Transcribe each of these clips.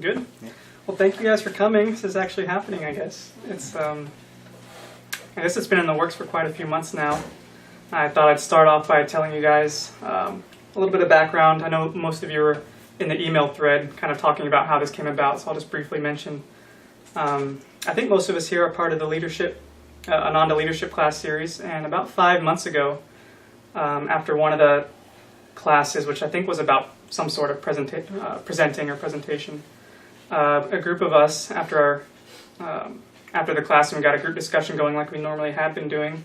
Good. Yeah. Well, thank you guys for coming. This is actually happening, I guess. I guess it's been in the works for quite a few months now. I thought I'd start off by telling you guys a little bit of background. I know most of you were in the email thread kind of talking about how this came about, so I'll just briefly mention. I think most of us here are part of the leadership, Ananda Leadership class series, and about 5 months ago, after one of the classes, which I think was about some sort of presentation, a group of us, after the class, and we got a group discussion going like we normally had been doing,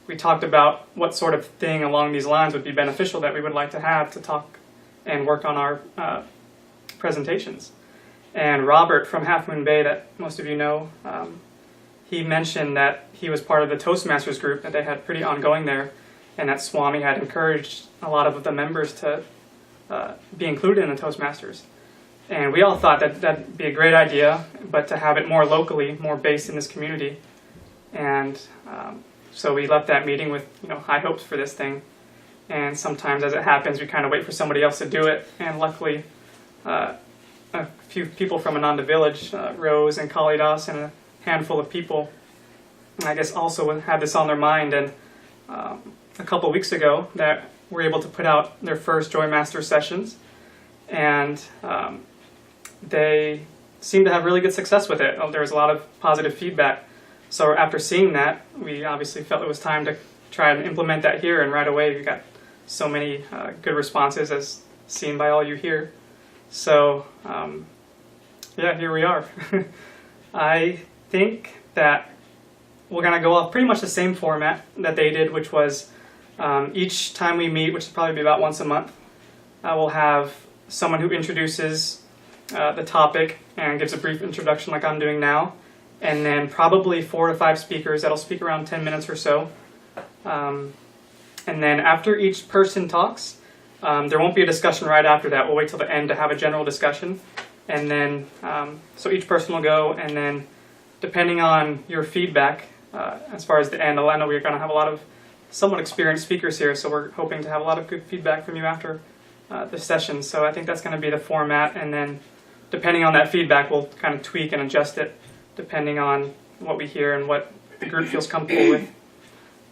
we talked about what sort of thing along these lines would be beneficial that we would like to have to talk and work on our presentations. And Robert from Half Moon Bay, that most of you know, he mentioned that he was part of the Toastmasters group that they had pretty ongoing there, and that Swami had encouraged a lot of the members to be included in the Toastmasters. And we all thought that that'd be a great idea, but to have it more locally, more based in this community. And so we left that meeting with high hopes for this thing. And sometimes, as it happens, we kind of wait for somebody else to do it. And luckily, a few people from Ananda Village, Rose and Kalidas, and a handful of people, I guess, also had this on their mind. And a couple weeks ago, that were able to put out their first Joy Master sessions, and they seemed to have really good success with it. There was a lot of positive feedback. So after seeing that, we obviously felt it was time to try and implement that here, and right away we got so many good responses, as seen by all you here. So yeah, here we are. I think that we're going to go off pretty much the same format that they did, which was each time we meet, which will probably be about once a month, we'll have someone who introduces the topic and gives a brief introduction like I'm doing now, and then probably 4 to 5 speakers that'll speak around 10 minutes or so. And then after each person talks, there won't be a discussion right after that. We'll wait till the end to have a general discussion. And then, so each person will go, and then depending on your feedback, as far as the end, I know we're going to have a lot of somewhat experienced speakers here, so we're hoping to have a lot of good feedback from you after the session. So I think that's going to be the format, and then depending on that feedback, we'll kind of tweak and adjust it depending on what we hear and what the group feels comfortable with.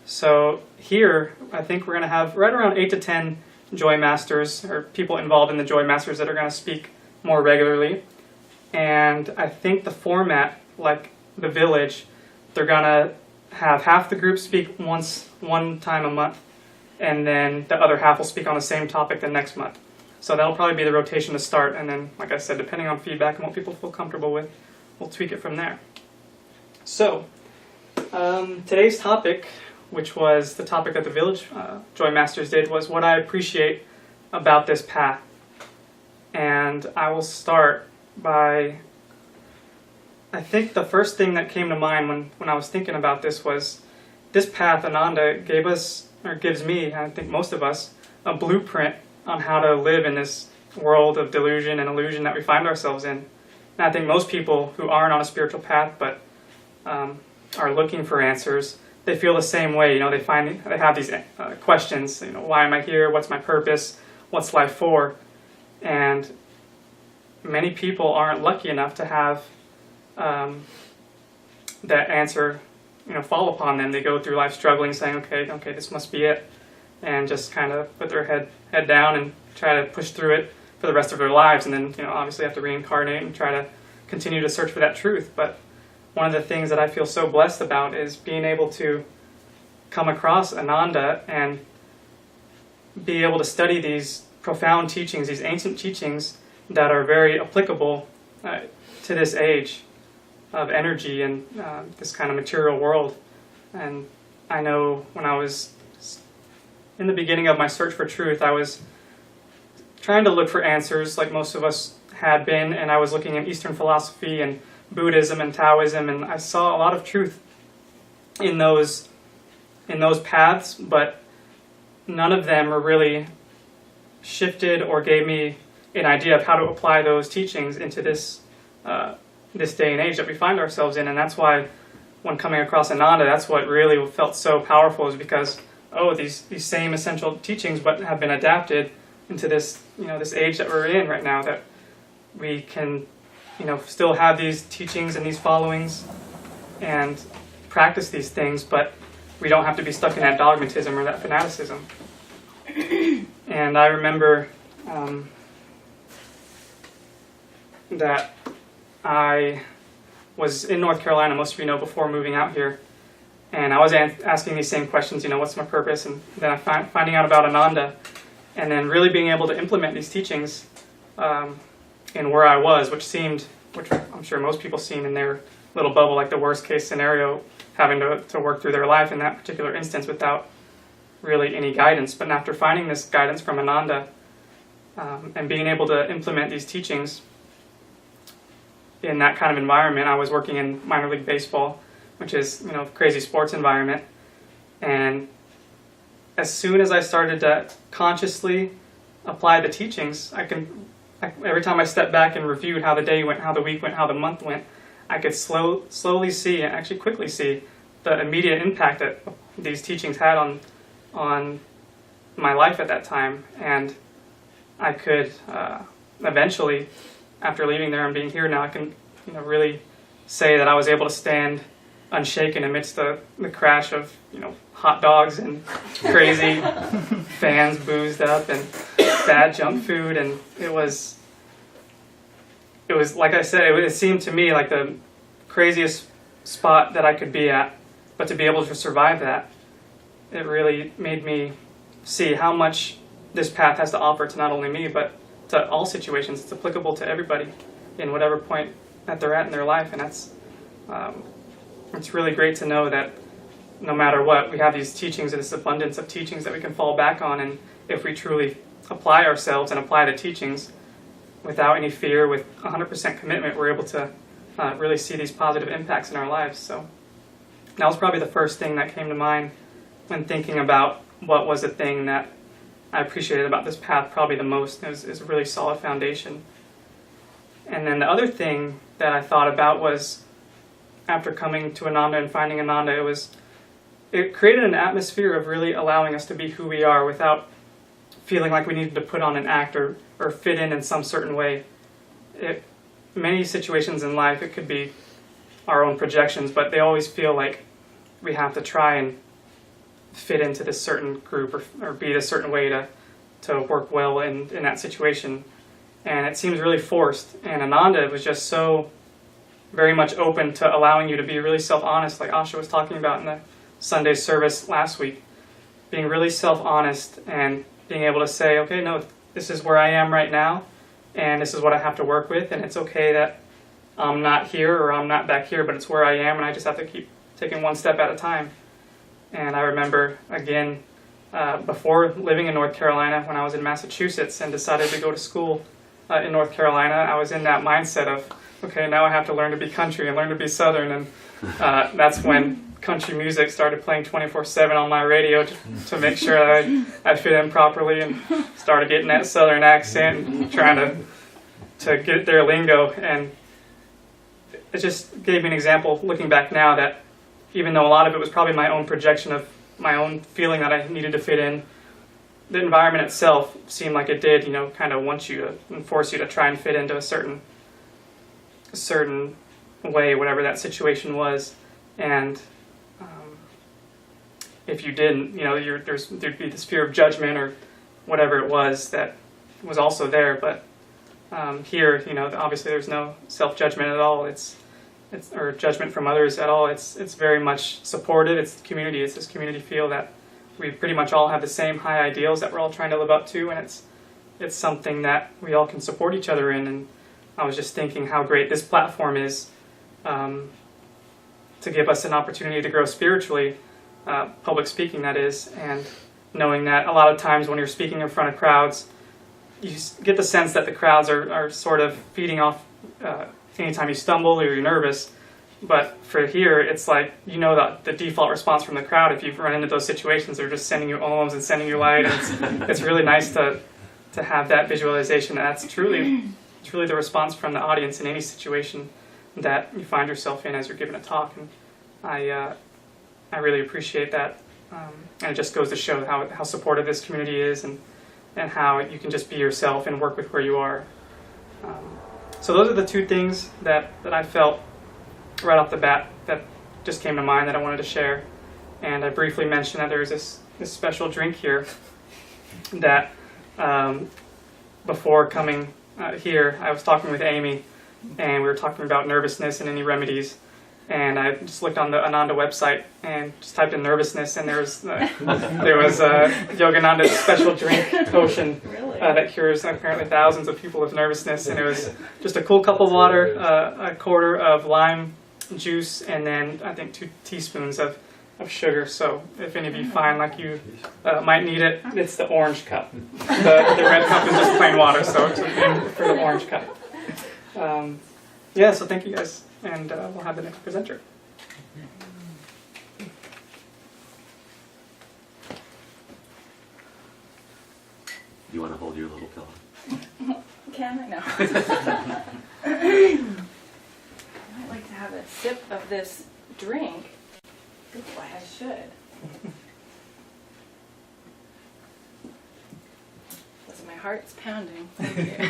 So here, I think we're going to have right around 8 to 10 Joy Masters, or people involved in the Joy Masters, that are going to speak more regularly. And I think the format, like the village, they're going to have half the group speak one time a month, and then the other half will speak on the same topic the next month. So that'll probably be the rotation to start, and then, like I said, depending on feedback and what people feel comfortable with, we'll tweak it from there. So, today's topic, which was the topic that the Village Joy Masters did, was what I appreciate about this path. And I will start by, I think the first thing that came to mind when I was thinking about this was, this path, Ananda, gave us, or gives me, I think most of us, a blueprint on how to live in this world of delusion and illusion that we find ourselves in. And I think most people who aren't on a spiritual path but are looking for answers, they feel the same way. They have these questions. Why am I here? What's my purpose? What's life for? And many people aren't lucky enough to have that answer fall upon them. They go through life struggling, saying, okay, this must be it, and just kind of put their head down and try to push through it for the rest of their lives, and then obviously have to reincarnate and try to continue to search for that truth. But one of the things that I feel so blessed about is being able to come across Ananda and be able to study these profound teachings, these ancient teachings that are very applicable to this age of energy and this kind of material world. And I know when I was in the beginning of my search for truth, I was trying to look for answers like most of us had been, and I was looking at Eastern philosophy and Buddhism and Taoism, and I saw a lot of truth in those paths, but none of them were really shifted or gave me an idea of how to apply those teachings into this day and age that we find ourselves in. And that's why when coming across Ananda, that's what really felt so powerful, is because these same essential teachings but have been adapted into this this age that we're in right now, that we can, still have these teachings and these followings and practice these things, but we don't have to be stuck in that dogmatism or that fanaticism. And I remember that I was in North Carolina, most of you know, before moving out here, and I was asking these same questions, what's my purpose, and then finding out about Ananda, and then really being able to implement these teachings in where I was, which I'm sure most people seen in their little bubble, like the worst case scenario, having to work through their life in that particular instance without really any guidance. But after finding this guidance from Ananda and being able to implement these teachings in that kind of environment, I was working in minor league baseball, which is, crazy sports environment. And as soon as I started to consciously apply the teachings, every time I stepped back and reviewed how the day went, how the week went, how the month went, I could slowly see, and actually quickly see, the immediate impact that these teachings had on my life at that time. And I could eventually, after leaving there and being here now, I can really say that I was able to stand unshaken amidst the crash of hot dogs and crazy fans boozed up and bad junk food, and it was like I said, it seemed to me like the craziest spot that I could be at, but to be able to survive that, it really made me see how much this path has to offer to not only me, but to all situations. It's applicable to everybody in whatever point that they're at in their life, and it's really great to know that no matter what, we have these teachings and this abundance of teachings that we can fall back on, and if we truly apply ourselves and apply the teachings without any fear, with 100% commitment, we're able to really see these positive impacts in our lives. So that was probably the first thing that came to mind when thinking about what was the thing that I appreciated about this path probably the most. Is a really solid foundation. And then the other thing that I thought about was, after coming to Ananda and finding Ananda, it created an atmosphere of really allowing us to be who we are without feeling like we needed to put on an act or fit in some certain way. Many situations in life, it could be our own projections, but they always feel like we have to try and fit into this certain group or be a certain way to work well in that situation. And it seems really forced. And Ananda was just so very much open to allowing you to be really self-honest, like Asha was talking about in the Sunday service last week. Being really self-honest and being able to say, okay, no, this is where I am right now, and this is what I have to work with, and it's okay that I'm not here or I'm not back here, but it's where I am, and I just have to keep taking one step at a time. And I remember, again, before living in North Carolina, when I was in Massachusetts and decided to go to school in North Carolina, I was in that mindset of, okay, now I have to learn to be country and learn to be Southern, and that's when country music started playing 24/7 on my radio to make sure that I fit in properly, and started getting that Southern accent and trying to get their lingo. And it just gave me an example, looking back now, that even though a lot of it was probably my own projection of my own feeling that I needed to fit in, the environment itself seemed like it did, kind of want you to and force you to try and fit into a certain way, whatever that situation was. And if you didn't, there'd be this fear of judgment or whatever it was that was also there. But here, obviously there's no self-judgment at all. It's or judgment from others at all. It's very much supported. It's the community. It's this community feel that we pretty much all have the same high ideals that we're all trying to live up to, and it's something that we all can support each other in. And I was just thinking how great this platform is to give us an opportunity to grow spiritually, public speaking that is, and knowing that a lot of times when you're speaking in front of crowds, you get the sense that the crowds are sort of feeding off anytime you stumble or you're nervous. But for here, it's like, the default response from the crowd, if you run into those situations, they're just sending you ohms and sending you light. And it's really nice to have that visualization. That's truly the response from the audience in any situation that you find yourself in as you're giving a talk. And I really appreciate that. And it just goes to show how supportive this community is, and how you can just be yourself and work with where you are. So those are the two things that I felt right off the bat that just came to mind that I wanted to share. And I briefly mentioned that there's this special drink here that before coming here, I was talking with Amy, and we were talking about nervousness and any remedies. And I just looked on the Ananda website and just typed in nervousness, and there was Yogananda's special drink potion that cures apparently thousands of people with nervousness. And it was just a cool cup of water, a quarter of lime juice, and then I think 2 teaspoons of sugar. So if any of you find like you might need it, it's the orange cup. The red cup is just plain water, so it's for the orange cup. Yeah, so thank you guys, and we'll have the next presenter. You want to hold your little pillow? Can I? No. I'd like to have a sip of this drink. Good boy, I should. Listen, my heart's pounding. Thank you.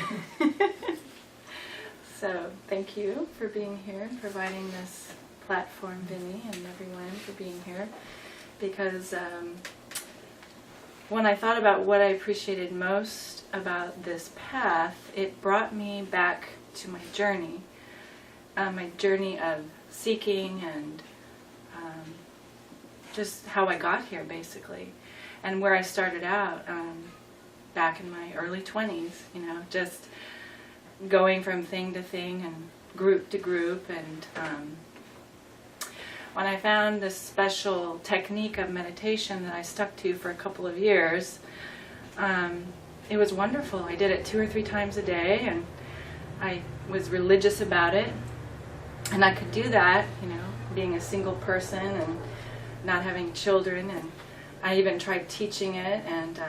So, thank you for being here and providing this platform, Vinny, and everyone for being here. Because when I thought about what I appreciated most about this path, it brought me back to my journey of seeking and just how I got here, basically, and where I started out back in my early 20s, just going from thing to thing and group to group. And when I found this special technique of meditation that I stuck to for a couple of years, it was wonderful. I did it 2 or 3 times a day, and I was religious about it. And I could do that, being a single person and not having children, and I even tried teaching it, and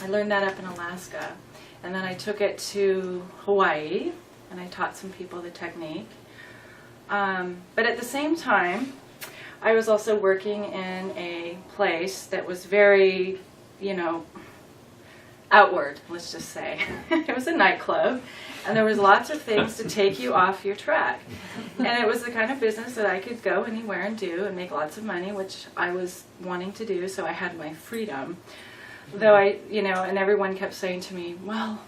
I learned that up in Alaska. And then I took it to Hawaii, and I taught some people the technique. But at the same time, I was also working in a place that was very, outward, let's just say. It was a nightclub, and there was lots of things to take you off your track. And it was the kind of business that I could go anywhere and do and make lots of money, which I was wanting to do, so I had my freedom. Though and everyone kept saying to me, well,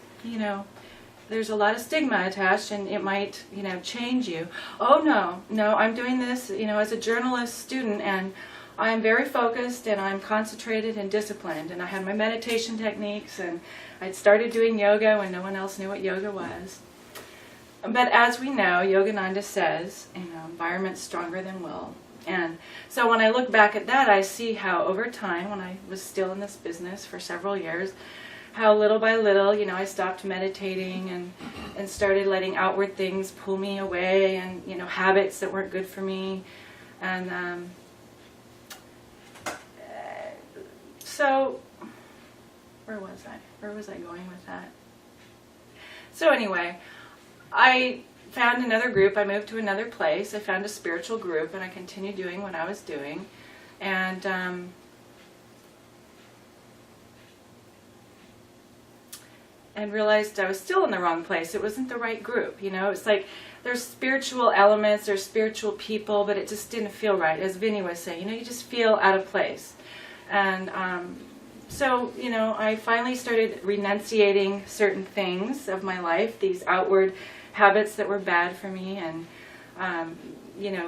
there's a lot of stigma attached, and it might, change you. Oh, no, I'm doing this, as a journalist student, and I'm very focused, and I'm concentrated and disciplined, and I had my meditation techniques, and I'd started doing yoga when no one else knew what yoga was. But as we know, Yogananda says, environment's stronger than will. And so when I look back at that, I see how over time, when I was still in this business for several years, how little by little, I stopped meditating and started letting outward things pull me away, and, habits that weren't good for me. And so, where was I? Where was I going with that? So anyway, I found another group. I moved to another place. I found a spiritual group, and I continued doing what I was doing. And realized I was still in the wrong place. It wasn't the right group. It's like there's spiritual elements, there's spiritual people, but it just didn't feel right. As Vinny was saying, you just feel out of place. And so, I finally started renunciating certain things of my life, these outward habits that were bad for me, and,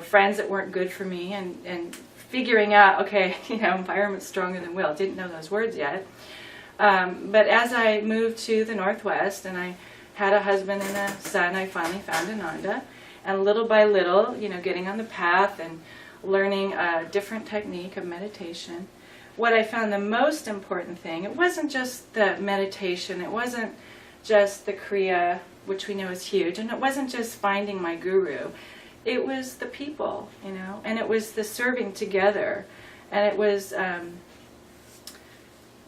friends that weren't good for me, and figuring out, okay, environment's stronger than will. Didn't know those words yet. But as I moved to the Northwest, and I had a husband and a son, I finally found Ananda. And little by little, getting on the path and learning a different technique of meditation, what I found the most important thing, it wasn't just the meditation, it wasn't just the Kriya, which we know is huge, and it wasn't just finding my guru. It was the people, and it was the serving together, and it was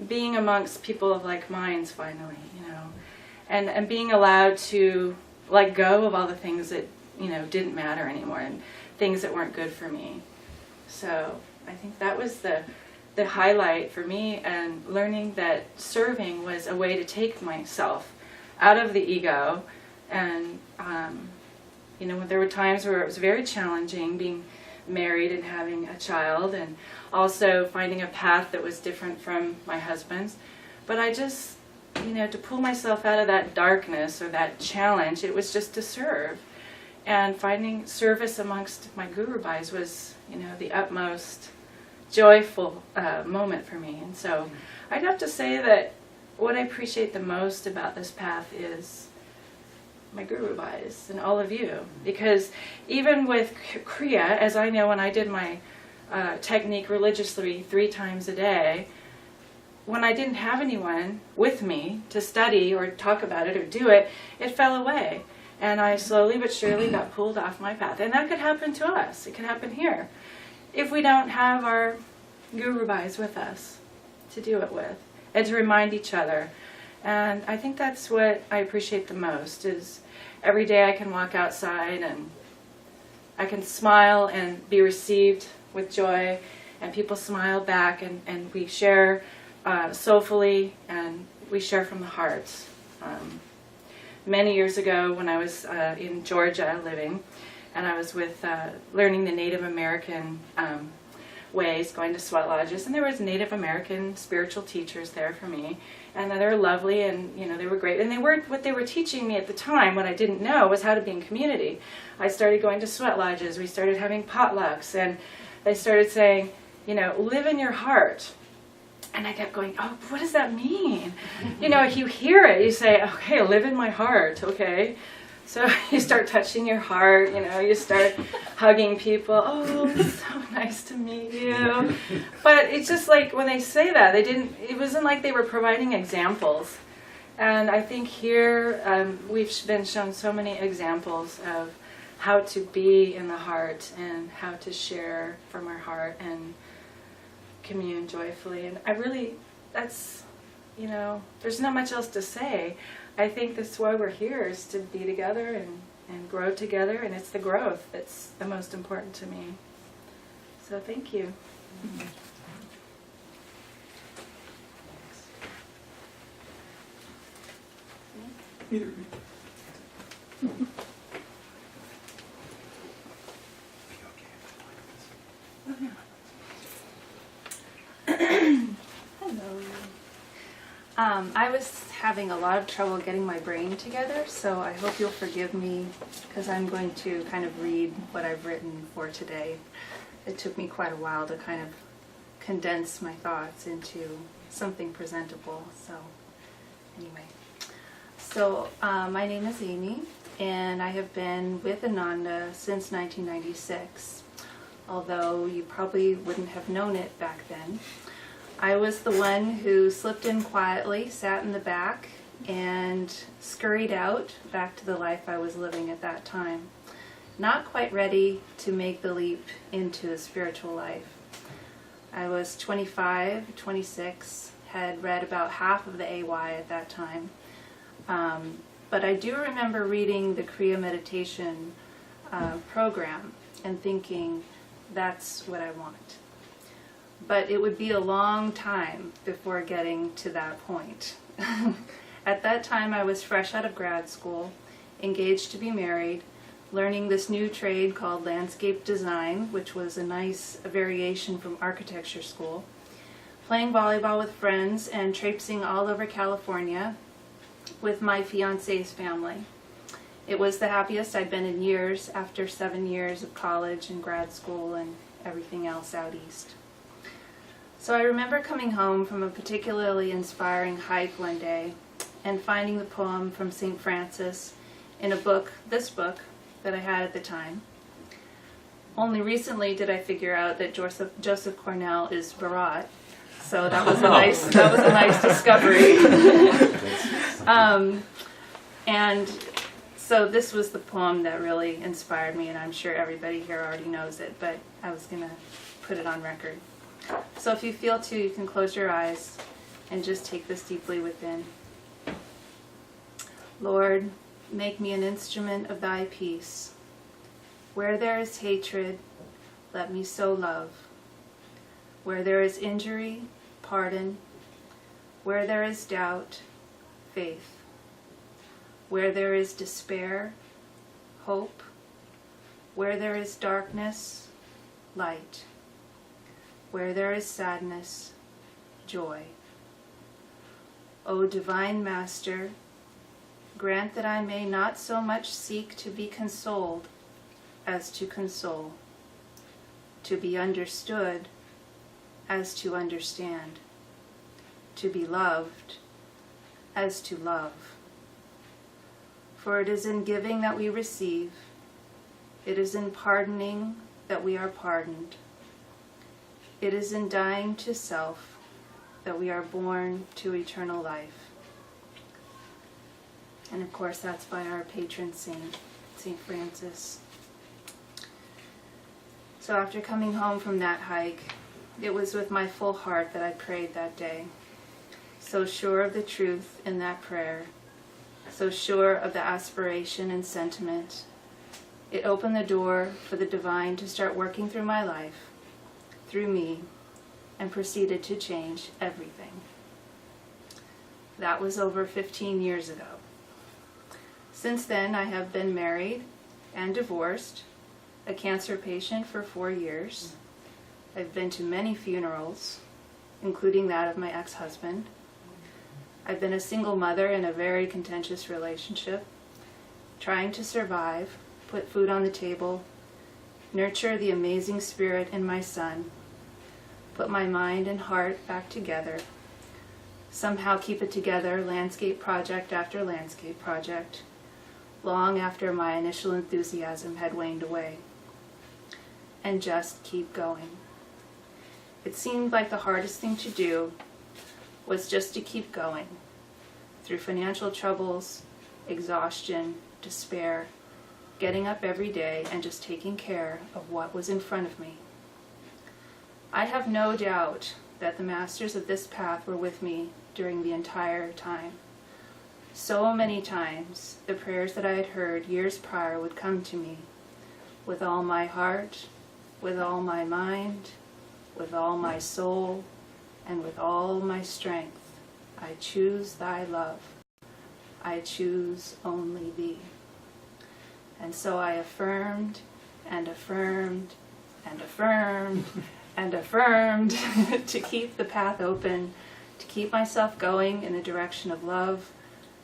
being amongst people of like minds finally, and being allowed to let go of all the things that, didn't matter anymore, and things that weren't good for me. So I think that was the highlight for me, and learning that serving was a way to take myself out of the ego And, you know, there were times where it was very challenging being married and having a child, and also finding a path that was different from my husband's. But I just, you know, to pull myself out of that darkness or that challenge, it was just to serve. And finding service amongst my Guru Bhais was, you know, the utmost joyful moment for me. And so I'd have to say that what I appreciate the most about this path is my Guru Bhais and all of you. Because even with Kriya, as I know when I did my technique religiously 3 times a day, when I didn't have anyone with me to study or talk about it or do it, it fell away. And I slowly but surely got pulled off my path. And that could happen to us. It could happen here. If we don't have our Guru Bhais with us to do it with and to remind each other. And I think that's what I appreciate the most, is every day I can walk outside and I can smile and be received with joy, and people smile back, and we share soulfully, and we share from the heart. Many years ago when I was in Georgia living, and I was with learning the Native American ways, going to sweat lodges, and there was Native American spiritual teachers there for me, and they were lovely, and you know, they were great, and they were, what they were teaching me at the time, what I didn't know, was how to be in community. I started going to sweat lodges, we started having potlucks, and they started saying, you know, live in your heart. And I kept going, oh, what does that mean? You know, if you hear it, you say, okay, live in my heart, okay? So you start touching your heart, you know, you start hugging people. Oh, it's so nice to meet you. But it's just like when they say that, it wasn't like they were providing examples. And I think here we've been shown so many examples of how to be in the heart and how to share from our heart and commune joyfully. And I really, that's, you know, there's not much else to say. I think that's why we're here, is to be together and grow together, and it's the growth that's the most important to me. So thank you. Hello. I was having a lot of trouble getting my brain together, so I hope you'll forgive me, because I'm going to kind of read what I've written for today. It took me quite a while to kind of condense my thoughts into something presentable, so anyway. So my name is Amy, and I have been with Ananda since 1996, although you probably wouldn't have known it back then. I was the one who slipped in quietly, sat in the back, and scurried out back to the life I was living at that time. Not quite ready to make the leap into a spiritual life. I was 25, 26, had read about half of the AY at that time. But I do remember reading the Kriya meditation program and thinking, that's what I want. But it would be a long time before getting to that point. At that time I was fresh out of grad school, engaged to be married, learning this new trade called landscape design, which was a nice variation from architecture school, playing volleyball with friends and traipsing all over California with my fiancé's family. It was the happiest I'd been in years after 7 years of college and grad school and everything else out east. So I remember coming home from a particularly inspiring hike one day and finding the poem from St. Francis in a book, this book, that I had at the time. Only recently did I figure out that Joseph Cornell is Bharat, so that was a nice discovery. And so this was the poem that really inspired me, and I'm sure everybody here already knows it, but I was going to put it on record. So if you feel to, you can close your eyes and just take this deeply within. Lord, make me an instrument of thy peace. Where there is hatred, let me sow love. Where there is injury, pardon. Where there is doubt, faith. Where there is despair, hope. Where there is darkness, light. Where there is sadness, joy. O Divine Master, grant that I may not so much seek to be consoled as to console, to be understood as to understand, to be loved as to love. For it is in giving that we receive, it is in pardoning that we are pardoned, it is in dying to self that we are born to eternal life. And of course that's by our patron saint, St. Francis. So after coming home from that hike, it was with my full heart that I prayed that day. So sure of the truth in that prayer, so sure of the aspiration and sentiment, it opened the door for the divine to start working through my life, through me, and proceeded to change everything. That was over 15 years ago. Since then, I have been married and divorced, a cancer patient for 4 years. I've been to many funerals, including that of my ex-husband. I've been a single mother in a very contentious relationship, trying to survive, put food on the table, nurture the amazing spirit in my son, put my mind and heart back together, somehow keep it together, landscape project after landscape project, long after my initial enthusiasm had waned away, and just keep going. It seemed like the hardest thing to do was just to keep going, through financial troubles, exhaustion, despair, getting up every day and just taking care of what was in front of me. I have no doubt that the masters of this path were with me during the entire time. So many times, the prayers that I had heard years prior would come to me, with all my heart, with all my mind, with all my soul, and with all my strength. I choose thy love. I choose only thee. And so I affirmed and affirmed and affirmed and affirmed to keep the path open, to keep myself going in the direction of love,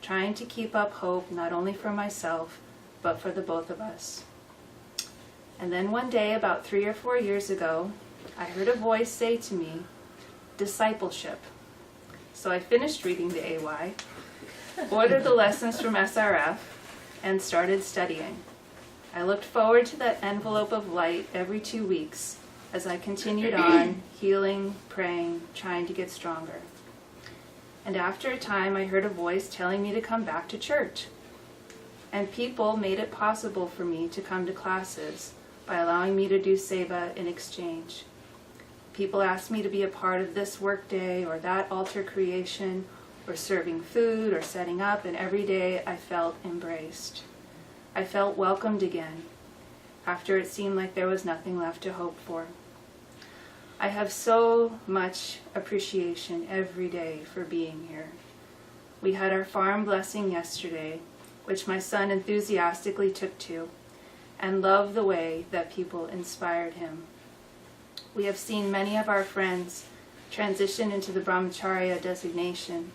trying to keep up hope not only for myself, but for the both of us. And then one day, about 3 or 4 years ago, I heard a voice say to me, discipleship. So I finished reading the AY, ordered the lessons from SRF, and started studying. I looked forward to that envelope of light every 2 weeks as I continued on, healing, praying, trying to get stronger. And after a time, I heard a voice telling me to come back to church. And people made it possible for me to come to classes by allowing me to do seva in exchange. People asked me to be a part of this workday or that altar creation, or serving food or setting up, and every day I felt embraced. I felt welcomed again, after it seemed like there was nothing left to hope for. I have so much appreciation every day for being here. We had our farm blessing yesterday, which my son enthusiastically took to, and loved the way that people inspired him. We have seen many of our friends transition into the brahmacharya designation,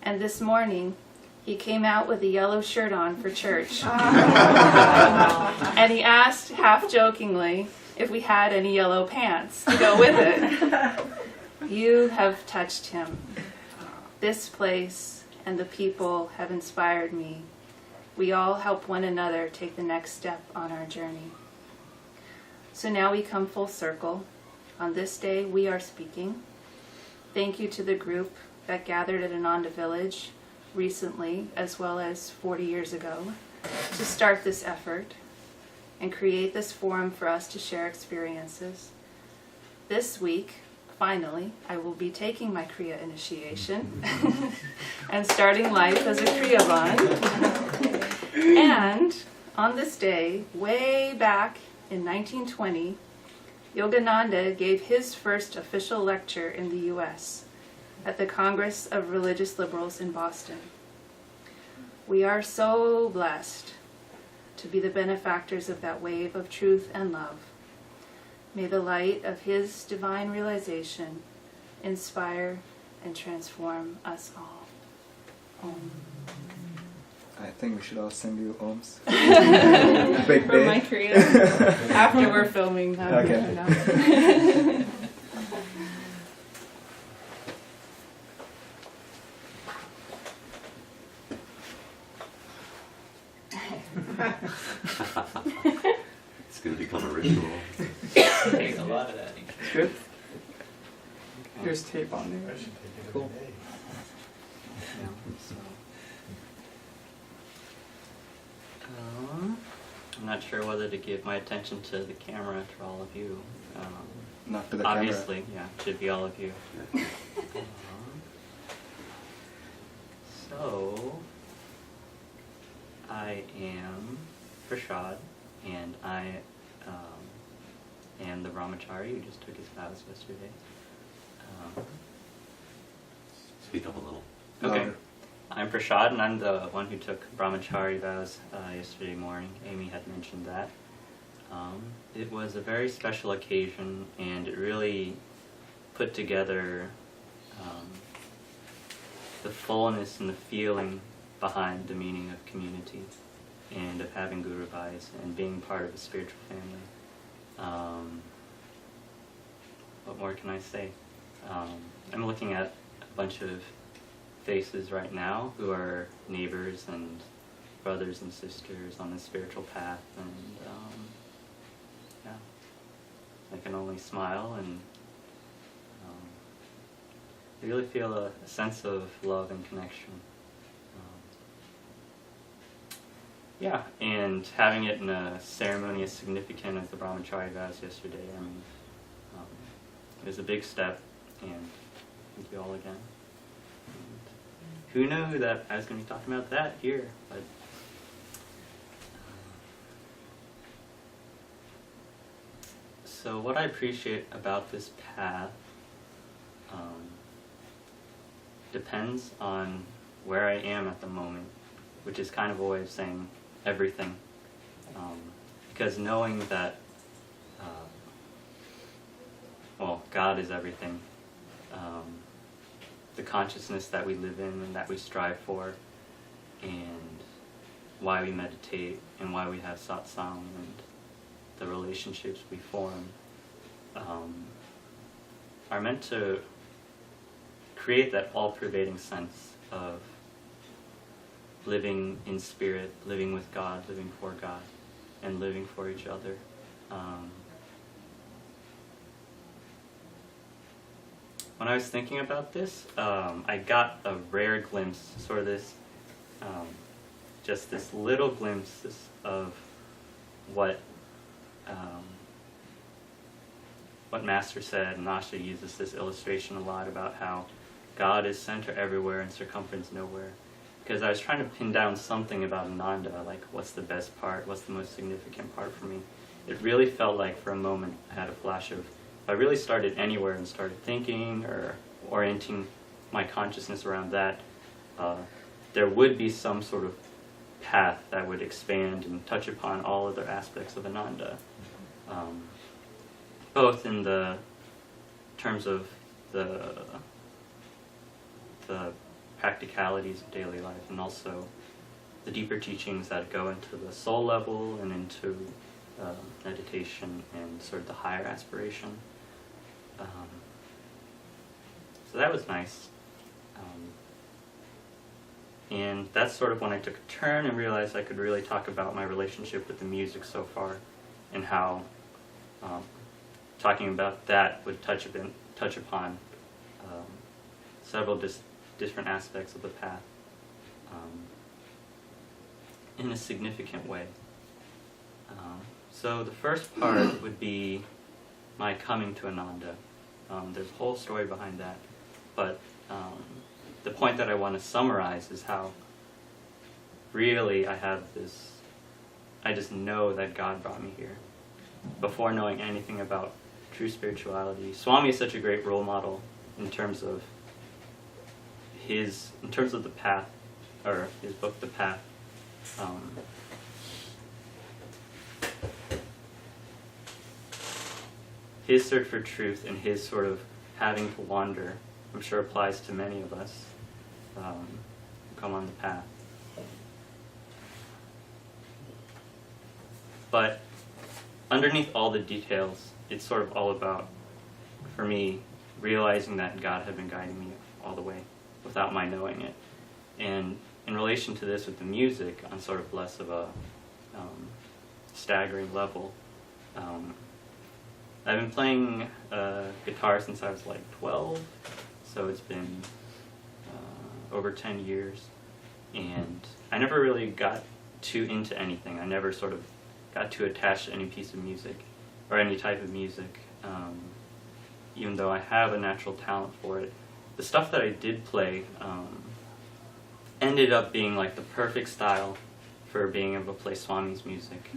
and this morning he came out with a yellow shirt on for church. And he asked, half jokingly, if we had any yellow pants to go with it. You have touched him. This place and the people have inspired me. We all help one another take the next step on our journey. So now we come full circle. On this day we are speaking. Thank you to the group that gathered at Ananda Village recently, as well as 40 years ago, to start this effort and create this forum for us to share experiences. This week, finally, I will be taking my Kriya initiation and starting life as a Kriyavan. And on this day, way back in 1920, Yogananda gave his first official lecture in the U.S. at the Congress of Religious Liberals in Boston. We are so blessed to be the benefactors of that wave of truth and love. May the light of His divine realization inspire and transform us all. Om. I think we should all send you Oms. Big For my day. creator. After we're filming that. Okay. It's going to become a ritual. Take a lot of that. Good. Here's tape on there. Cool. Yeah, so. I'm not sure whether to give my attention to the camera to all of you. Not to the Obviously, yeah, it should be all of you. So, I am Prashad, and I am the brahmachari who just took his vows yesterday. Speak up a little. Okay. Louder. I'm Prashad, and I'm the one who took brahmachari vows yesterday morning. Amy had mentioned that. It was a very special occasion, and it really put together the fullness and the feeling behind the meaning of community and of having Guru Bhais and being part of a spiritual family. What more can I say? I'm looking at a bunch of faces right now who are neighbors and brothers and sisters on the spiritual path, and yeah, I can only smile and I really feel a sense of love and connection. Yeah, and having it in a ceremony as significant as the brahmachari vows yesterday, I mean, it was a big step, and thank you all again. And who knew that I was going to be talking about that here, but so what I appreciate about this path depends on where I am at the moment, which is kind of a way of saying everything. Because knowing that, God is everything, the consciousness that we live in and that we strive for, and why we meditate and why we have satsang and the relationships we form, are meant to create that all-pervading sense of living in spirit, living with God, living for God, and living for each other. When I was thinking about this, I got a rare glimpse, sort of this, just this little glimpse of what Master said, and Asha uses this illustration a lot about how God is center everywhere and circumference nowhere. Because I was trying to pin down something about Ananda, like what's the best part, what's the most significant part for me. It really felt like for a moment I had a flash of, if I really started anywhere and started thinking or orienting my consciousness around that, there would be some sort of path that would expand and touch upon all other aspects of Ananda. Both in the terms of the practicalities of daily life, and also the deeper teachings that go into the soul level and into meditation and sort of the higher aspiration. So that was nice. And that's sort of when I took a turn and realized I could really talk about my relationship with the music so far, and how talking about that would touch upon several different aspects of the path in a significant way. So the first part would be my coming to Ananda. There's a whole story behind that, but the point that I want to summarize is how really I just know that God brought me here before knowing anything about true spirituality. Swami is such a great role model in terms of the path or his book, The Path. His search for truth and his sort of having to wander, I'm sure applies to many of us who come on the path. But underneath all the details, it's sort of all about, for me, realizing that God had been guiding me all the way without my knowing it. And in relation to this with the music, on sort of less of a staggering level, I've been playing guitar since I was like 12, so it's been over 10 years, and I never really got too into anything. I never sort of got too attached to any piece of music or any type of music, even though I have a natural talent for it. The stuff that I did play ended up being like the perfect style for being able to play Swami's music.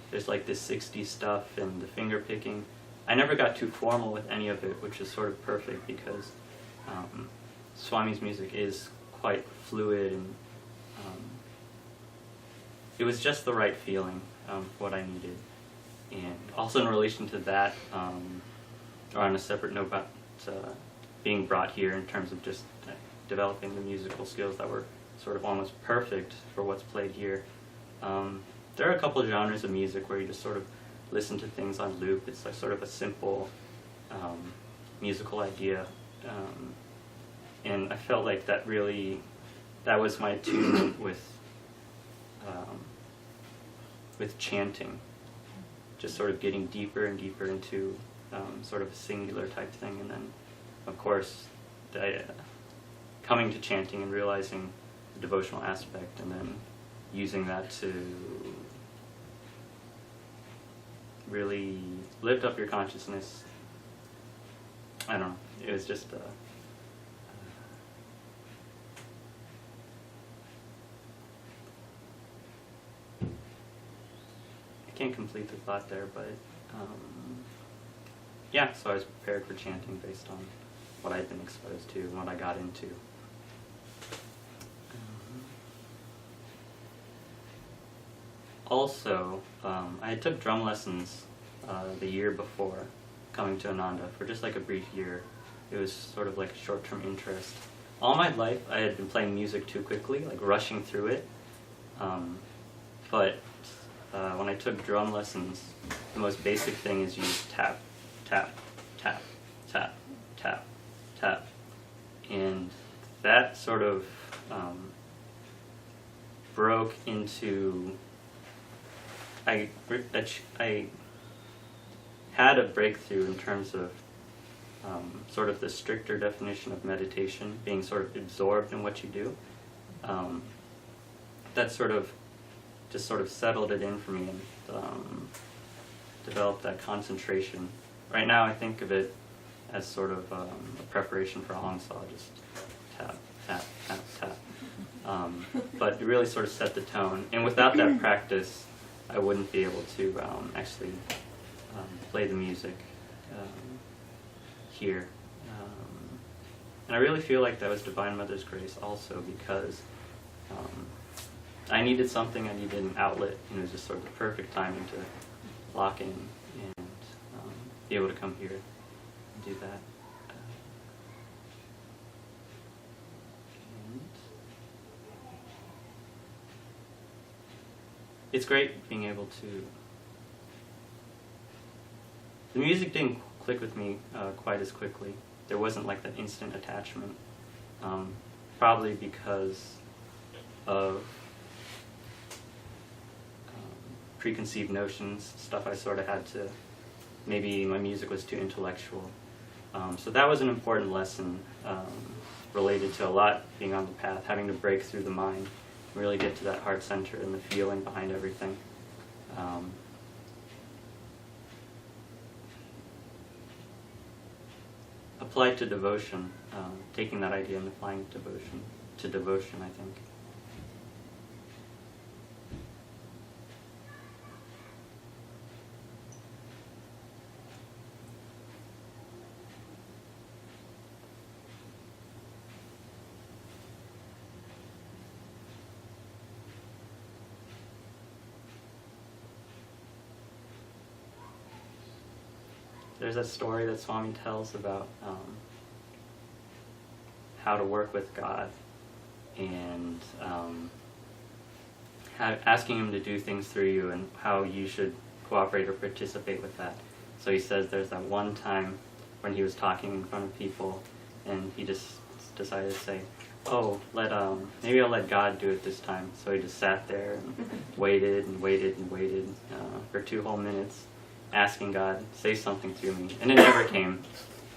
There's like this 60s stuff and the finger picking. I never got too formal with any of it, which is sort of perfect because Swami's music is quite fluid, and it was just the right feeling for what I needed. And also in relation to that, or on a separate note about being brought here in terms of just developing the musical skills that were sort of almost perfect for what's played here. There are a couple of genres of music where you just sort of listen to things on loop. It's like sort of a simple musical idea. And I felt like that was my attunement with chanting. Just sort of getting deeper and deeper into sort of a singular type thing. And then, of course, coming to chanting and realizing the devotional aspect, and then using that to really lift up your consciousness. I don't know. It was just I can't complete the thought there, but yeah, so I was prepared for chanting based on what I'd been exposed to and what I got into. Also, I took drum lessons the year before coming to Ananda for just like a brief year. It was sort of like a short-term interest. All my life, I had been playing music too quickly, like rushing through it. But when I took drum lessons, the most basic thing is you just tap, tap, tap, tap, tap, tap. And that sort of broke into... I had a breakthrough in terms of sort of the stricter definition of meditation, being sort of absorbed in what you do. That sort of just sort of settled it in for me and developed that concentration. Right now I think of it as sort of a preparation for a hong saw, just tap, tap, tap, tap. But it really sort of set the tone. And without that practice, I wouldn't be able to actually play the music here. And I really feel like that was Divine Mother's grace also, because I needed something, I needed an outlet, and it was just sort of the perfect timing to lock in and be able to come here and do that. And it's great being able to... The music didn't click with me quite as quickly. There wasn't like that instant attachment, probably because of preconceived notions, stuff I sort of had to, maybe my music was too intellectual. So that was an important lesson related to a lot being on the path, having to break through the mind, really get to that heart center and the feeling behind everything. Applied to devotion, taking that idea and applying it to devotion, I think. there's that story that Swami tells about how to work with God, and asking him to do things through you and how you should cooperate or participate with that. So he says there's that one time when he was talking in front of people, and he just decided to say, oh, maybe I'll let God do it this time. So he just sat there and waited and waited and waited for 2 whole minutes, asking God, say something through me. And it never came.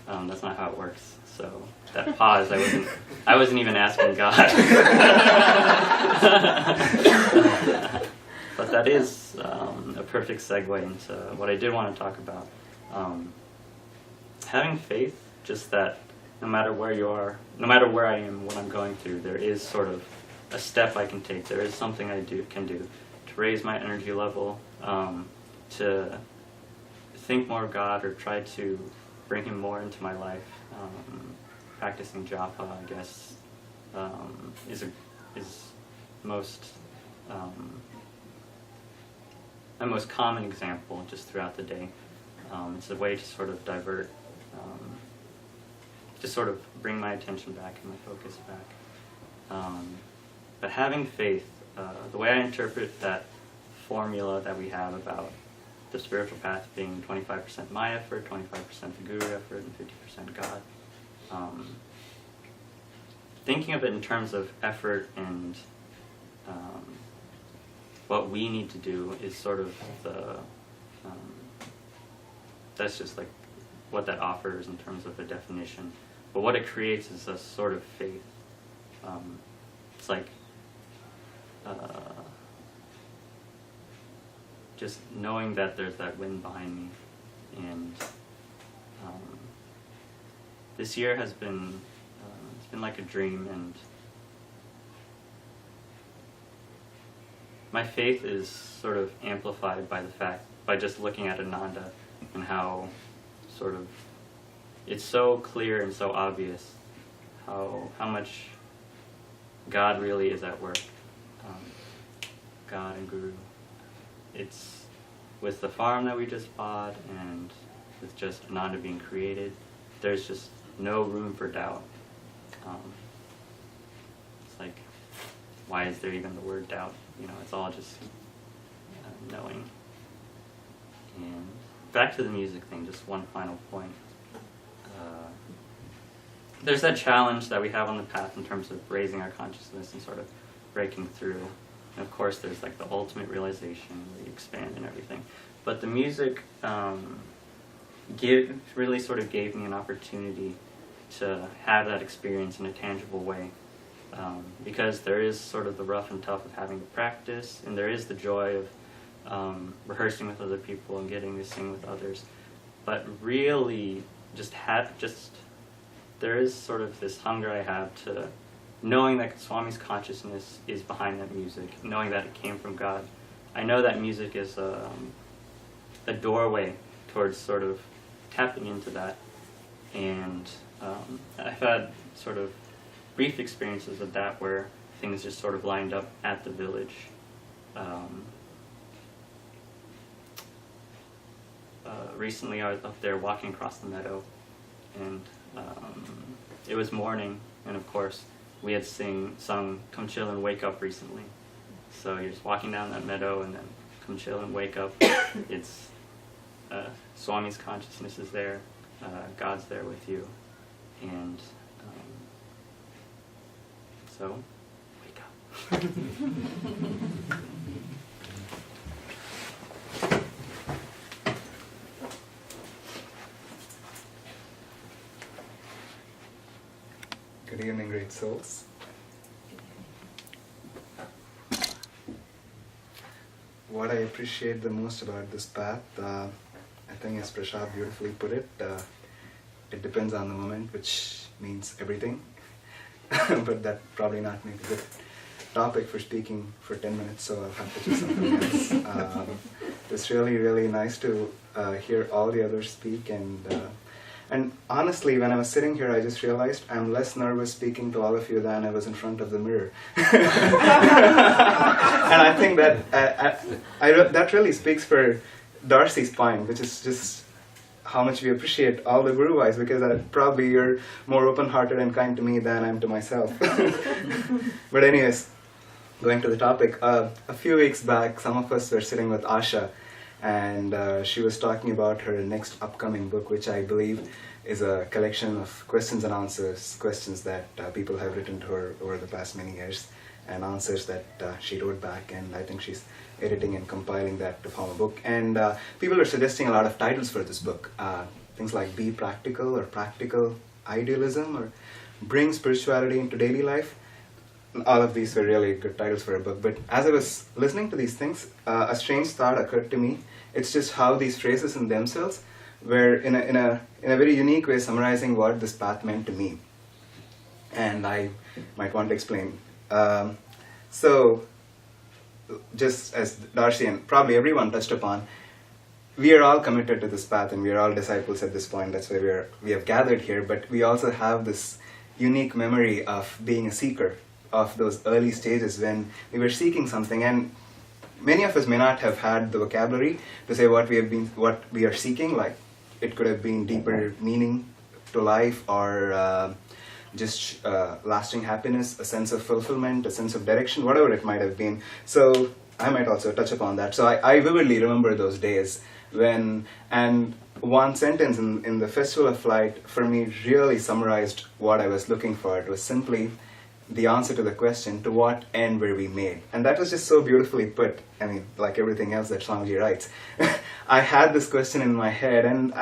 That's not how it works. So that pause, I wasn't even asking God. But that is a perfect segue into what I did want to talk about. Having faith, just that no matter where you are, no matter where I am, what I'm going through, there is sort of a step I can take. There is something I can do to raise my energy level, to think more of God, or try to bring Him more into my life. Practicing japa, I guess, is most my most common example just throughout the day. It's a way to sort of divert, to sort of bring my attention back and my focus back. But having faith, the way I interpret that formula that we have about the spiritual path being 25% my effort, 25% the guru effort, and 50% God. Thinking of it in terms of effort and what we need to do is sort of that's just like what that offers in terms of a definition. But what it creates is a sort of faith. It's like just knowing that there's that wind behind me. And this year has been, it's been like a dream, and my faith is sort of amplified by just looking at Ananda and how sort of it's so clear and so obvious how much God really is at work. God and Guru. It's with the farm that we just bought and with just Ananda being created, there's just no room for doubt. It's like, why is there even the word doubt? It's all just knowing. And back to the music thing, just one final point. There's that challenge that we have on the path in terms of raising our consciousness and sort of breaking through. And of course there's like the ultimate realization where you expand and everything. But the music really sort of gave me an opportunity to have that experience in a tangible way. Because there is sort of the rough and tough of having to practice, and there is the joy of rehearsing with other people and getting to sing with others. But really, there is sort of this hunger I have to knowing that Swami's consciousness is behind that music, knowing that it came from God. I know that music is a doorway towards sort of tapping into that. And I've had sort of brief experiences of that where things just sort of lined up at the village. Recently I was up there walking across the meadow, and it was morning, and of course we had sung Come Chill and Wake Up recently. So you're just walking down that meadow and then Come Chill and Wake Up. It's Swami's consciousness is there, God's there with you, and so wake up. Good evening, great souls. What I appreciate the most about this path, I think as Prashad beautifully put it, it depends on the moment, which means everything. But that probably not maybe a good topic for speaking for 10 minutes, so I'll have to choose something else. It's really, really nice to hear all the others speak, and honestly, when I was sitting here, I just realized I'm less nervous speaking to all of you than I was in front of the mirror. And I think that that really speaks for Darcy's point, which is just how much we appreciate all the Guru Bhais, because probably you're more open-hearted and kind to me than I'm to myself. But anyways, going to the topic, a few weeks back, some of us were sitting with Asha, and she was talking about her next upcoming book, which I believe is a collection of questions and answers, questions that people have written to her over the past many years, and answers that she wrote back, and I think she's editing and compiling that to form a book. And people are suggesting a lot of titles for this book, things like Be Practical, or Practical Idealism, or Bring Spirituality into Daily Life. All of these were really good titles for a book, but as I was listening to these things, a strange thought occurred to me. It's just how these phrases in themselves were in a very unique way summarizing what this path meant to me. And I might want to explain. So, just as Darcy and probably everyone touched upon, we are all committed to this path, and we are all disciples at this point. That's why we have gathered here. But we also have this unique memory of being a seeker, of those early stages when we were seeking something. And many of us may not have had the vocabulary to say what we are seeking. Like, it could have been deeper meaning to life, or just lasting happiness, a sense of fulfillment, a sense of direction, whatever it might have been. So I might also touch upon that. So I vividly remember those days when, and one sentence in the Festival of Flight for me really summarized what I was looking for. It was simply the answer to the question, to what end were we made? And that was just so beautifully put. I mean, like everything else that Swamiji writes. I had this question in my head, and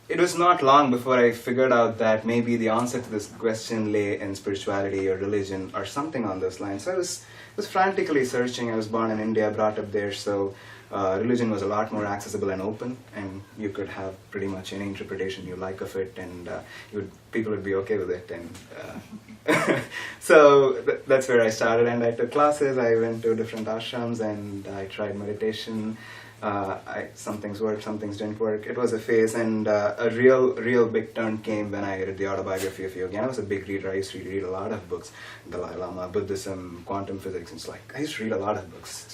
it was not long before I figured out that maybe the answer to this question lay in spirituality or religion or something on those lines. So I was frantically searching. I was born in India, brought up there, so religion was a lot more accessible and open, and you could have pretty much any interpretation you like of it, and people would be okay with it. And so that's where I started, and I took classes. I went to different ashrams, and I tried meditation. Some things worked, some things didn't work. It was a phase, and a real big turn came when I read the autobiography of Yogi. And I was a big reader. I used to read a lot of books, Dalai Lama, Buddhism, quantum physics. It's like I used to read a lot of books.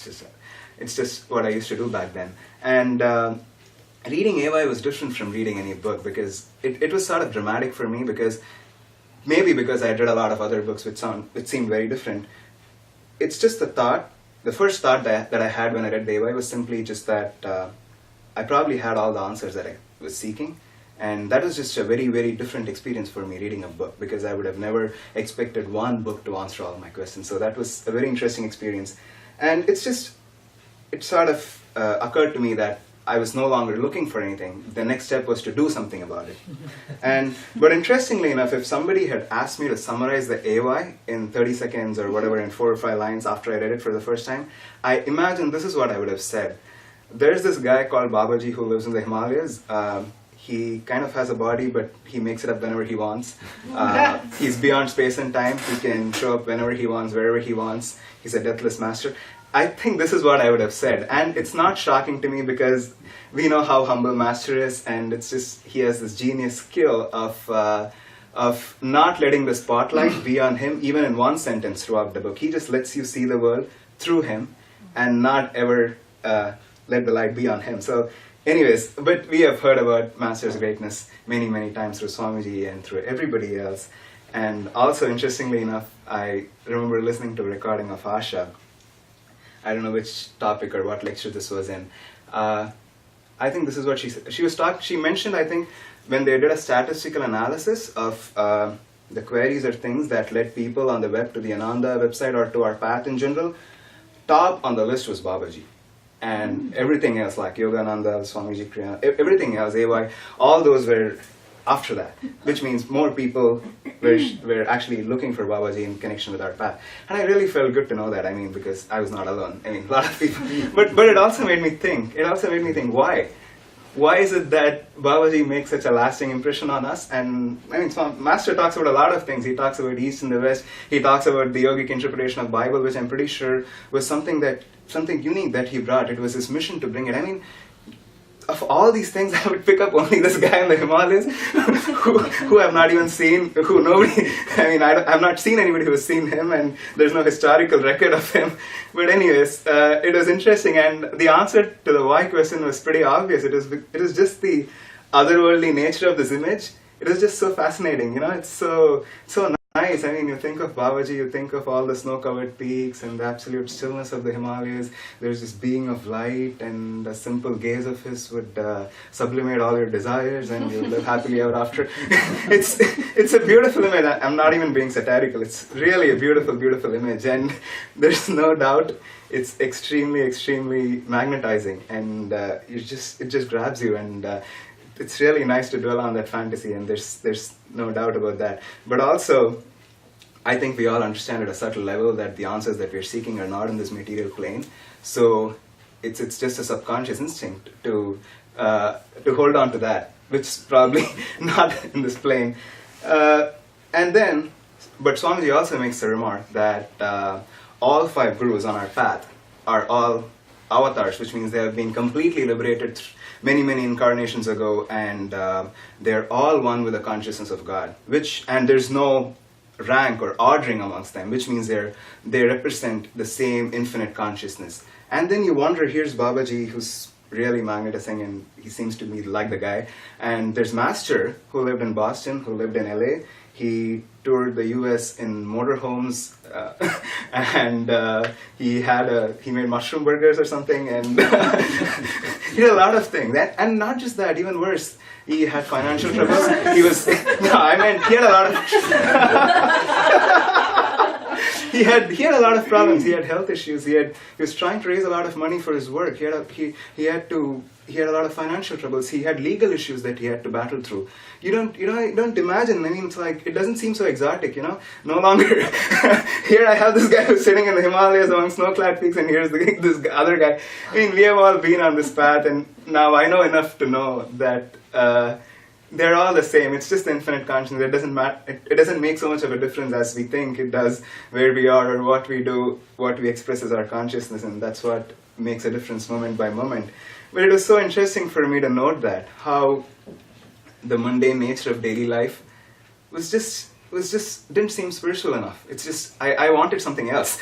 It's just what I used to do back then. And reading AY was different from reading any book, because it was sort of dramatic for me, because maybe because I read a lot of other books which seemed very different. It's just the first thought that I had when I read Deva was simply just that I probably had all the answers that I was seeking. And that was just a very, very different experience for me reading a book, because I would have never expected one book to answer all my questions. So that was a very interesting experience. And it sort of occurred to me that I was no longer looking for anything. The next step was to do something about it. But interestingly enough, if somebody had asked me to summarize the AY in 30 seconds or whatever, in 4 or 5 lines after I read it for the first time, I imagine this is what I would have said. There's this guy called Babaji who lives in the Himalayas. He kind of has a body, but he makes it up whenever he wants. He's beyond space and time. He can show up whenever he wants, wherever he wants. He's a deathless master. I think this is what I would have said, and it's not shocking to me, because we know how humble Master is, and it's just he has this genius skill of not letting the spotlight be on him, even in one sentence throughout the book. He just lets you see the world through him, and not ever let the light be on him. So, anyways, but we have heard about Master's greatness many, many times through Swamiji and through everybody else. And also, interestingly enough, I remember listening to a recording of Asha. I don't know which topic or what lecture this was in. I think this is what she said. She mentioned, I think, when they did a statistical analysis of the queries or things that led people on the web to the Ananda website or to our path in general, top on the list was Babaji. And everything else, like Yogananda, Swamiji Kriya, everything else, AY, all those were after that, which means more people were actually looking for Babaji in connection with our path. And I really felt good to know that, I mean, because I was not alone. I mean, a lot of people. But it also made me think. Why? Why is it that Babaji makes such a lasting impression on us? And I mean, Master talks about a lot of things. He talks about East and the West. He talks about the yogic interpretation of Bible, which I'm pretty sure was something unique that he brought. It was his mission to bring it. I mean, of all these things, I would pick up only this guy in the Himalayas, who I've not even seen, who nobody, I mean, I've not seen anybody who has seen him, and there's no historical record of him. But anyways, it was interesting, and the answer to the why question was pretty obvious. It is just the otherworldly nature of this image. It is just so fascinating, you know, it's so nice. I mean, you think of Babaji, you think of all the snow-covered peaks and the absolute stillness of the Himalayas. There's this being of light, and a simple gaze of his would sublimate all your desires, and you live happily ever after. It's a beautiful image. I'm not even being satirical. It's really a beautiful, beautiful image, and there's no doubt it's extremely, extremely magnetizing, and it just grabs you, and it's really nice to dwell on that fantasy, and there's no doubt about that. But also, I think we all understand at a subtle level that the answers that we're seeking are not in this material plane. So it's just a subconscious instinct to hold on to that, which is probably not in this plane. And then, but Swamiji also makes the remark that all 5 gurus on our path are all avatars, which means they have been completely liberated many, many incarnations ago, and they're all one with the consciousness of God, and there's no rank or ordering amongst them, which means they represent the same infinite consciousness. And then you wonder, here's Babaji, who's really magnetizing, and he seems to be like the guy, and there's Master, who lived in Boston, who lived in LA. He toured the US in motorhomes, and he made mushroom burgers or something, and he did a lot of things. And not just that, even worse, he had financial troubles. He had a lot of he had a lot of problems. He had health issues. He was trying to raise a lot of money for his work. He had a lot of financial troubles. He had legal issues that he had to battle through. You don't imagine. I mean, it's like, it doesn't seem so exotic, you know. No longer here I have this guy who's sitting in the Himalayas among snow-clad peaks, and here's this other guy. I mean, we have all been on this path, and now I know enough to know that they're all the same. It's just infinite consciousness. It doesn't matter. It doesn't make so much of a difference as we think it does, where we are or what we do, what we express as our consciousness, and that's what makes a difference moment by moment. But it was so interesting for me to note that how the mundane nature of daily life was just didn't seem spiritual enough. It's just I wanted something else.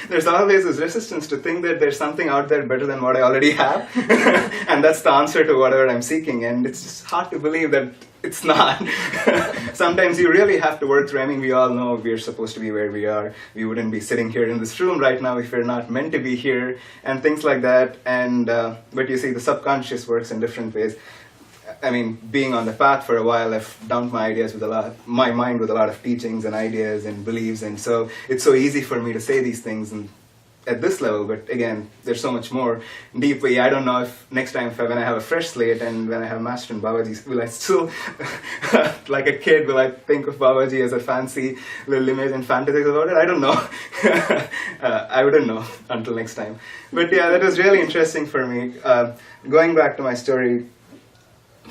There's always this resistance to think that there's something out there better than what I already have, and that's the answer to whatever I'm seeking. And it's just hard to believe that it's not. Sometimes you really have to work through. I mean, we all know we're supposed to be where we are. We wouldn't be sitting here in this room right now if we're not meant to be here, and things like that. And but you see, the subconscious works in different ways. I mean, being on the path for a while, I've dumped my mind with a lot of teachings and ideas and beliefs, and so it's so easy for me to say these things at this level. But again, there's so much more deeply. I don't know if next time, when I have a fresh slate and when I have Master and Babaji, will I still, like a kid, will I think of Babaji as a fancy little image and fantasize about it? I don't know. I wouldn't know until next time. But yeah, that was really interesting for me. Going back to my story.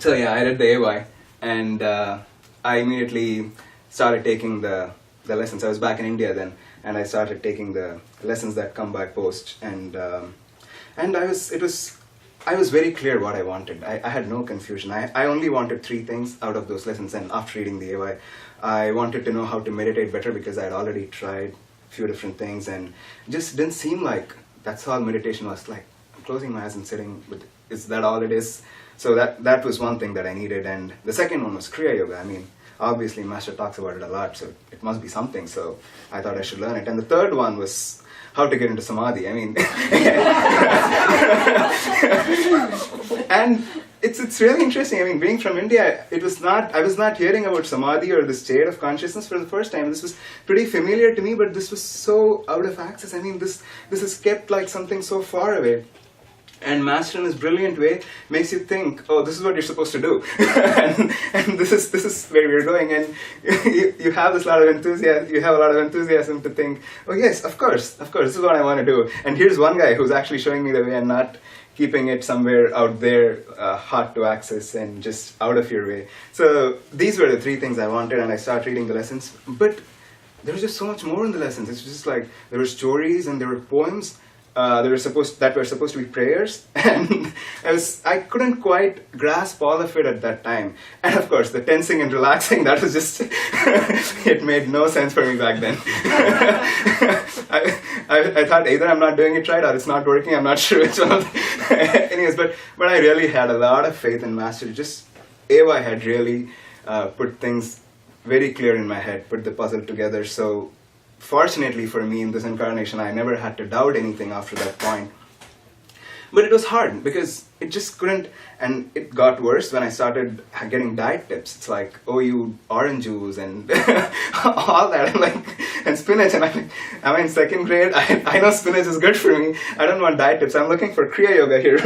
So yeah, I did the AY, and I immediately started taking the lessons. I was back in India then, and I started taking the lessons that come by post, and I was very clear what I wanted. I had no confusion. I only wanted 3 things out of those lessons, and after reading the AY, I wanted to know how to meditate better, because I had already tried a few different things, and just didn't seem like that's all meditation was. Like, I'm closing my eyes and sitting, but is that all it is? So that was one thing that I needed, and the second one was Kriya Yoga. I mean, obviously Master talks about it a lot, so it must be something, so I thought I should learn it. And the third one was how to get into Samadhi. I mean, and it's really interesting. I mean, being from India, I was not hearing about Samadhi or the state of consciousness for the first time. This was pretty familiar to me, but this was so out of access. I mean, this is kept like something so far away. And Master, in his brilliant way, makes you think, oh, this is what you're supposed to do, and this is where we're going. And you have this lot of enthusiasm. You have a lot of enthusiasm to think, oh yes, of course, this is what I want to do. And here's one guy who's actually showing me the way, and not keeping it somewhere out there, hard to access and just out of your way. So these were the 3 things I wanted, and I started reading the lessons. But there was just so much more in the lessons. It's just like there were stories and there were poems. that were supposed to be prayers, and I couldn't quite grasp all of it at that time. And of course, the tensing and relaxing, that was just it made no sense for me back then. I thought either I'm not doing it right or it's not working. I'm not sure which one. Anyways, but I really had a lot of faith in Master. Just Eva had really put things very clear in my head, put the puzzle together. So fortunately for me in this incarnation, I never had to doubt anything after that point. But it was hard because it just couldn't, and it got worse when I started getting diet tips. It's like, oh, you orange juice and all that, and spinach. And I'm in second grade. I know spinach is good for me. I don't want diet tips. I'm looking for Kriya Yoga here.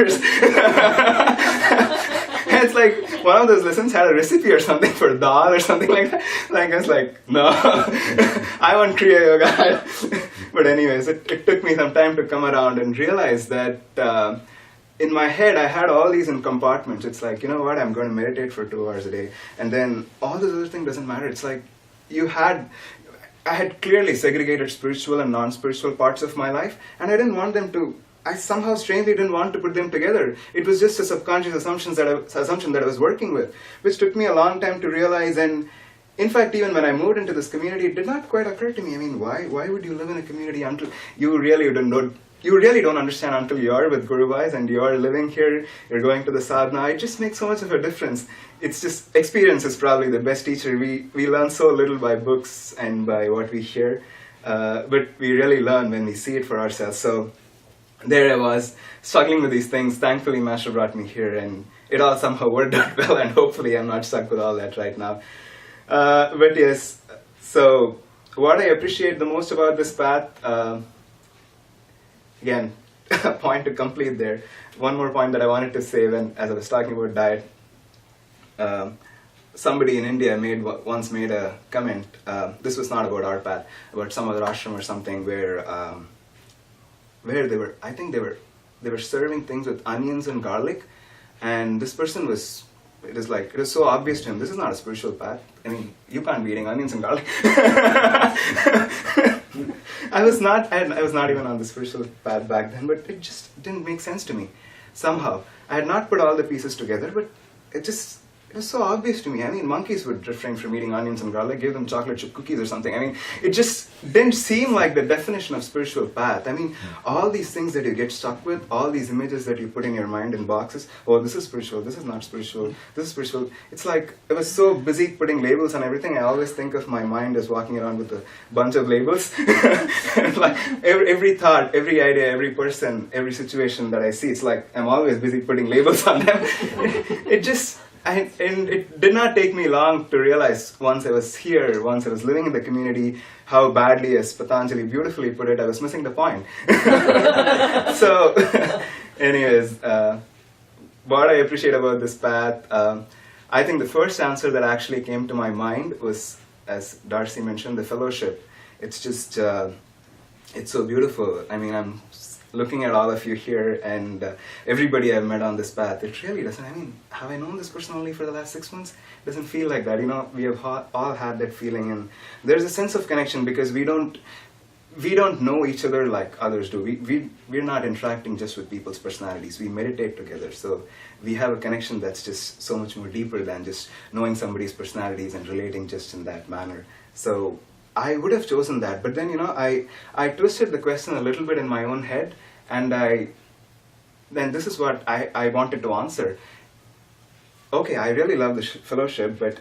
And it's like one of those lessons had a recipe or something for dal or something like that. Like I was like, no, I want Kriya Yoga. But anyways, it took me some time to come around and realize that in my head I had all these in compartments. It's like, you know what, I'm going to meditate for 2 hours a day, and then all this other thing doesn't matter. It's like I had clearly segregated spiritual and non-spiritual parts of my life, and I didn't want them to. I somehow strangely didn't want to put them together. It was just a subconscious assumption that I was working with, which took me a long time to realize. And in fact, even when I moved into this community, it did not quite occur to me. I mean, why would you live in a community until you really don't understand until you're with Guru Bhais and you're living here, you're going to the sadhana. It just makes so much of a difference. It's just, experience is probably the best teacher. We learn so little by books and by what we hear, but we really learn when we see it for ourselves. So there I was, struggling with these things. Thankfully, Master brought me here, and it all somehow worked out well, and hopefully I'm not stuck with all that right now. But yes, so what I appreciate the most about this path, again, a point to complete there. One more point that I wanted to say as I was talking about diet. Somebody in India once made a comment, this was not about our path, about some other ashram or something, where they were serving things with onions and garlic, and this person was so obvious to him, this is not a spiritual path. I mean, you can't be eating onions and garlic. I was not even on the spiritual path back then, but it just didn't make sense to me. Somehow, I had not put all the pieces together, but it was so obvious to me. I mean, monkeys would refrain from eating onions and garlic, give them chocolate chip cookies or something. I mean, it just didn't seem like the definition of spiritual path. I mean, all these things that you get stuck with, all these images that you put in your mind in boxes, oh, this is spiritual, this is not spiritual, this is spiritual. It's like, I was so busy putting labels on everything, I always think of my mind as walking around with a bunch of labels. Like, every thought, every idea, every person, every situation that I see, it's like, I'm always busy putting labels on them. And it did not take me long to realize, once I was here, once I was living in the community, how badly, as Patanjali beautifully put it, I was missing the point. So, anyways, what I appreciate about this path, I think the first answer that actually came to my mind was, as Darcy mentioned, the fellowship. It's just, it's so beautiful. I mean, I'm looking at all of you here and everybody I've met on this path, it really doesn't, I mean, have I known this person only for the last 6 months? It doesn't feel like that, you know, we have all had that feeling, and there's a sense of connection because we don't know each other like others do. We're not interacting just with people's personalities, we meditate together, so we have a connection that's just so much more deeper than just knowing somebody's personalities and relating just in that manner. So I would have chosen that, but then, you know, I twisted the question a little bit in my own head, and then this is what I wanted to answer. Okay, I really love the fellowship, but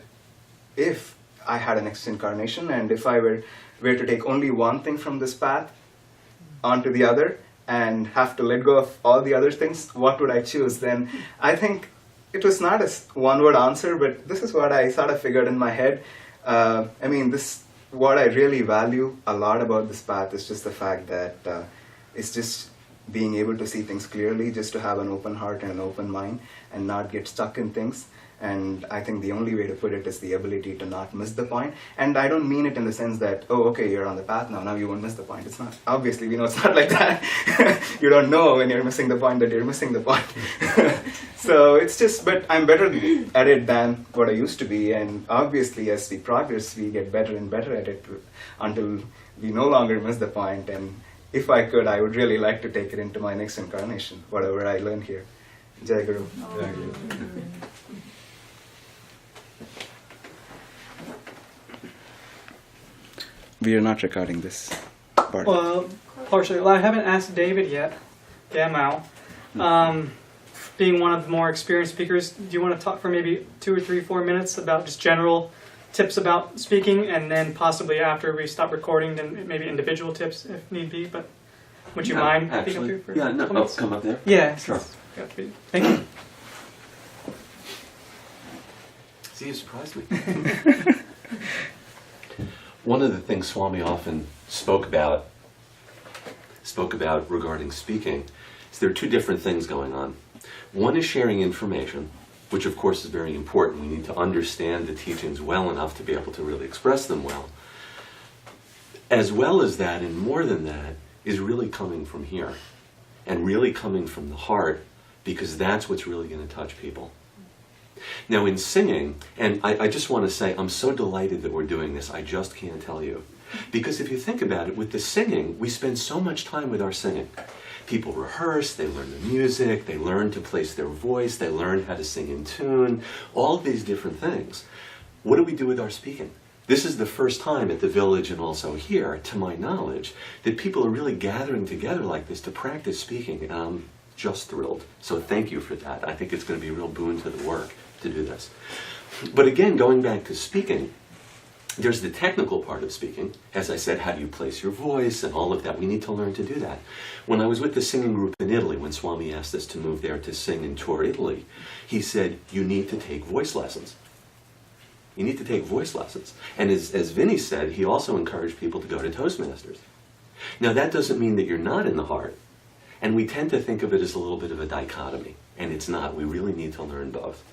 if I had a next incarnation, and if I were to take only one thing from this path onto the other, and have to let go of all the other things, what would I choose? Then I think it was not a one-word answer, but this is what I sort of figured in my head. I mean, what I really value a lot about this path is just the fact that it's just being able to see things clearly, just to have an open heart and an open mind and not get stuck in things. And I think the only way to put it is the ability to not miss the point. And I don't mean it in the sense that, oh, okay, you're on the path now you won't miss the point. It's not, obviously, we know it's not like that. You don't know when you're missing the point that you're missing the point. So it's just, but I'm better at it than what I used to be. And obviously, as we progress, we get better and better at it until we no longer miss the point. And if I could, I would really like to take it into my next incarnation, whatever I learn here. Jai Guru. Jai Guru. We are not recording this part. Well, partially. Well, I haven't asked David yet. Gamau. Being one of the more experienced speakers, do you want to talk for maybe 2 or 3, 4 minutes about just general tips about speaking, and then possibly after we stop recording, then maybe individual tips if need be? But would you mind being up actually, here for yeah, a no, couple oh, minutes? come up there. Yeah. Sure. Thank you. See, you surprised me. One of the things Swami often spoke about regarding speaking is there are 2 different things going on. One is sharing information, which of course is very important. We need to understand the teachings well enough to be able to really express them well. As well as that, and more than that, is really coming from here, and really coming from the heart, because that's what's really going to touch people. Now in singing, and I just want to say, I'm so delighted that we're doing this, I just can't tell you. Because if you think about it, with the singing, we spend so much time with our singing. People rehearse, they learn the music, they learn to place their voice, they learn how to sing in tune, all of these different things. What do we do with our speaking? This is the first time at the village and also here, to my knowledge, that people are really gathering together like this to practice speaking, and I'm just thrilled. So thank you for that. I think it's going to be a real boon to the work to do this. But again, going back to speaking, there's the technical part of speaking. As I said, how do you place your voice and all of that? We need to learn to do that. When I was with the singing group in Italy, when Swami asked us to move there to sing and tour Italy, he said, you need to take voice lessons. You need to take voice lessons. And as Vinny said, he also encouraged people to go to Toastmasters. Now that doesn't mean that you're not in the heart. And we tend to think of it as a little bit of a dichotomy. And it's not. We really need to learn both.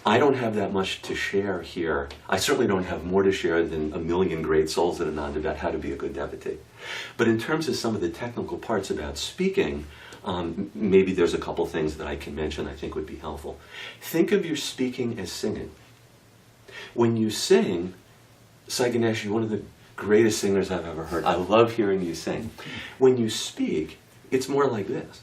I don't have that much to share here. I certainly don't have more to share than a million great souls at Ananda about how to be a good devotee. But in terms of some of the technical parts about speaking, maybe there's a couple things that I can mention I think would be helpful. Think of your speaking as singing. When you sing, Sai Ganesh, you're one of the greatest singers I've ever heard. I love hearing you sing. When you speak, it's more like this.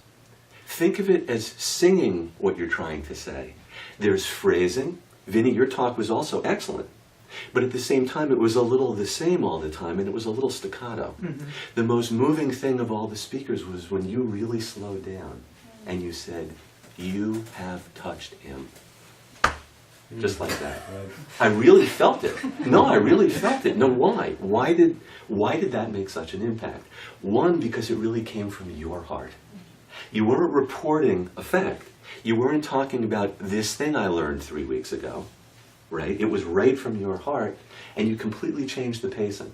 Think of it as singing what you're trying to say. There's phrasing. Vinny, your talk was also excellent. But at the same time, it was a little the same all the time, and it was a little staccato. Mm-hmm. The most moving thing of all the speakers was when you really slowed down and you said, you have touched him. Just like that. I really felt it. No, I really felt it. No, why? Why did that make such an impact? One, because it really came from your heart. You weren't reporting a fact. You weren't talking about this thing I learned 3 weeks ago, right? It was right from your heart, and you completely changed the pacing.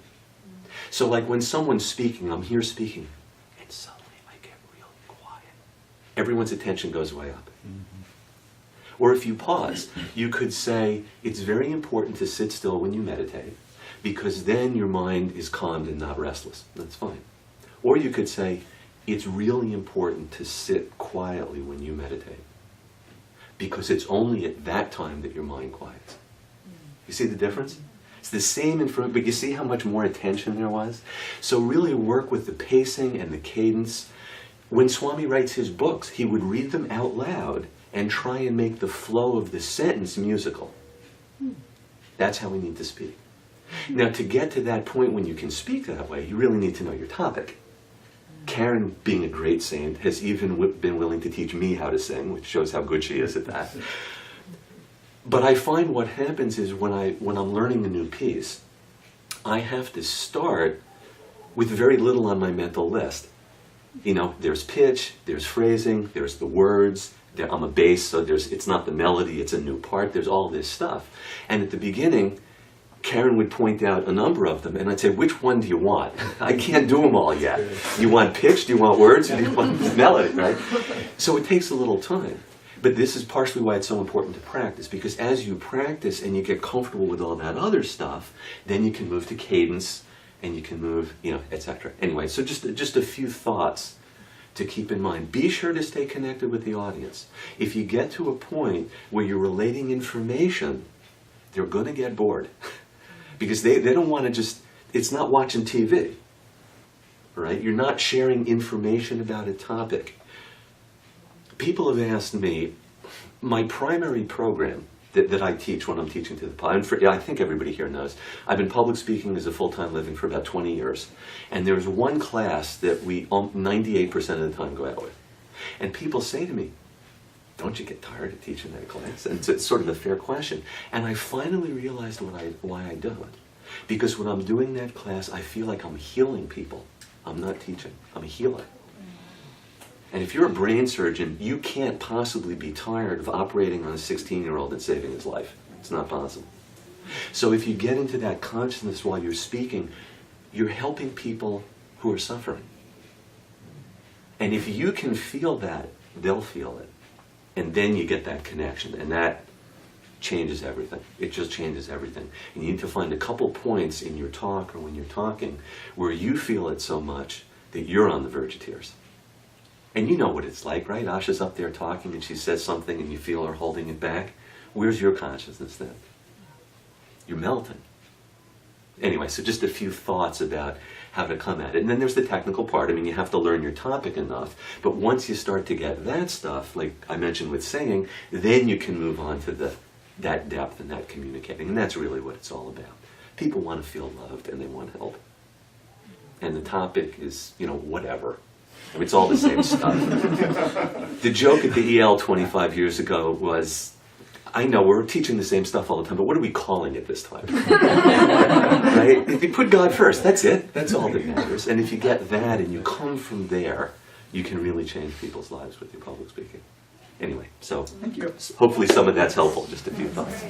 So like when someone's speaking, I'm here speaking, and suddenly I get really quiet. Everyone's attention goes way up. Mm-hmm. Or if you pause, you could say, it's very important to sit still when you meditate, because then your mind is calmed and not restless. That's fine. Or you could say, it's really important to sit quietly when you meditate, because it's only at that time that your mind quiets. You see the difference? It's the same information, but you see how much more attention there was? So really work with the pacing and the cadence. When Swami writes his books, he would read them out loud and try and make the flow of the sentence musical. That's how we need to speak. Now, to get to that point when you can speak that way, you really need to know your topic. Karen, being a great saint, has even been willing to teach me how to sing, which shows how good she is at that. But I find what happens is when I'm learning a new piece, I have to start with very little on my mental list. You know, there's pitch, there's phrasing, there's the words, I'm a bass, so it's not the melody, it's a new part, there's all this stuff. And at the beginning, Karen would point out a number of them, and I'd say, which one do you want? I can't do them all yet. You want pitch, do you want words, or do you want melody, right? So it takes a little time. But this is partially why it's so important to practice, because as you practice and you get comfortable with all that other stuff, then you can move to cadence, and you can move, etc. Anyway, so just a few thoughts to keep in mind. Be sure to stay connected with the audience. If you get to a point where you're relating information, they're going to get bored. Because they don't want to it's not watching TV. right? You're not sharing information about a topic. People have asked me, my primary program that I teach when I'm teaching to the public, and I think everybody here knows, I've been public speaking as a full-time living for about 20 years. And there's one class that we 98% of the time go out with. And people say to me, don't you get tired of teaching that class? And it's sort of a fair question. And I finally realized why I do it. Because when I'm doing that class, I feel like I'm healing people. I'm not teaching, I'm a healer. And if you're a brain surgeon, you can't possibly be tired of operating on a 16-year-old and saving his life. It's not possible. So if you get into that consciousness while you're speaking, you're helping people who are suffering. And if you can feel that, they'll feel it. And then you get that connection, and that changes everything. It just changes everything. And you need to find a couple points in your talk or when you're talking where you feel it so much that you're on the verge of tears. And you know what it's like, right? Asha's up there talking and she says something and you feel her holding it back. Where's your consciousness then? You're melting. Anyway, so just a few thoughts about how to come at it. And then there's the technical part. I mean, you have to learn your topic enough. But once you start to get that stuff, like I mentioned with singing, then you can move on to that depth and that communicating. And that's really what it's all about. People want to feel loved and they want help. And the topic is, whatever. I mean, it's all the same stuff. The joke at the EL 25 years ago was, I know we're teaching the same stuff all the time, but what are we calling it this time? Right? If you put God first, that's it. That's all that matters. And if you get that and you come from there, you can really change people's lives with your public speaking. Anyway, so Thank you. hopefully some of that's helpful, just a few thoughts.